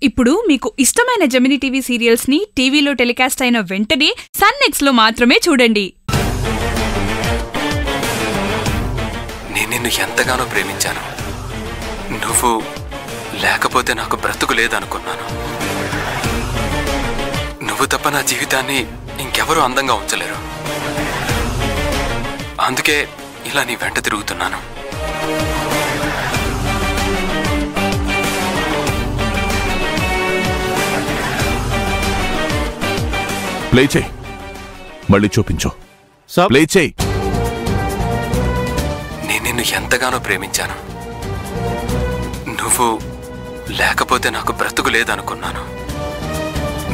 ఇప్పుడు మీకు ఇష్టమైన జెమినీ టీవీ సీరియల్స్ ని టీవీలో టెలికాస్ట్ అయిన వెంటనే సన్ నెక్స్ట్ లో మాత్రమే చూడండి. నేను నిన్ను ఎంతగానో ప్రేమించాను. నువ్వు లేకపోతే నాకు బ్రతుకు లేదనుకున్నాను. నువ్వు తప్ప నా జీవితాన్ని ఇంకెవరూ అందంగా ఉంచలేరు. అందుకే ఇలా నీ వెంట తిరుగుతున్నాను. ప్లే చేయి, మళ్ళీ చూపించు. ప్లే చేయి. నేను నిన్ను ఎంతగానో ప్రేమించాను. నువ్వు లేకపోతే నాకు బ్రతుకు లేదనుకున్నాను.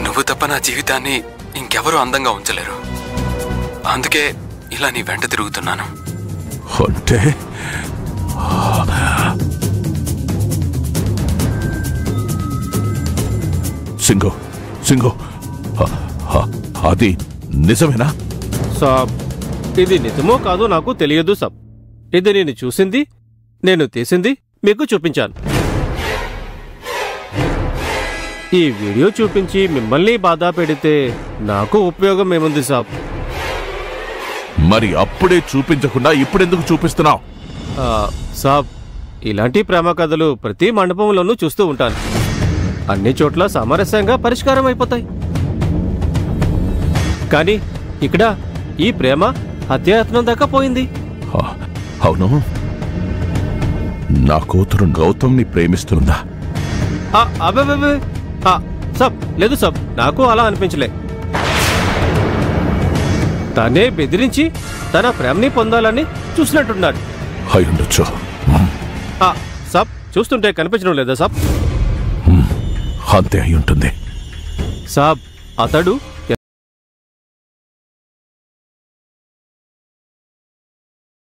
నువ్వు తప్ప నా జీవితాన్ని ఇంకెవరూ అందంగా ఉంచలేరు. అందుకే ఇలా నీ వెంట తిరుగుతున్నాను. అంటే సింగు సింగు అది నిజమేనా? సాబ్, ఇది నిజమో కాదో నాకు తెలియదు సాబ్. ఇది నేను చూసింది, నేను తీసింది, మీకు చూపించాను. ఈ వీడియో చూపించి మిమ్మల్ని బాధ పెడితే నాకు ఉపయోగం ఏముంది సాబ్? మరి అప్పుడే చూపించకుండా ఇప్పుడెందుకు చూపిస్తున్నావు? సాబ్, ఇలాంటి ప్రేమ కథలు ప్రతి మండపంలోనూ చూస్తూ ఉంటాను. అన్ని చోట్ల సామరస్యంగా పరిష్కారం అయిపోతాయి. కానీ ఇక్కడ ఈ ప్రేమ హత్యాయత్నం దాకా పోయింది. అవును, నా కూతురు గౌతమ్ని ప్రేమిస్తుందా? అబ్బే సబ్, లేదు సబ్, నాకు అలా అనిపించలే. తనే బెదిరించి తన ప్రేమని పొందాలని చూసినట్టున్నాడు. అయ్యుండొచ్చు. సబ్, చూస్తుంటే కనిపించడం లేదా సబ్? అంతే అయి ఉంటుంది సాబ్. అతడు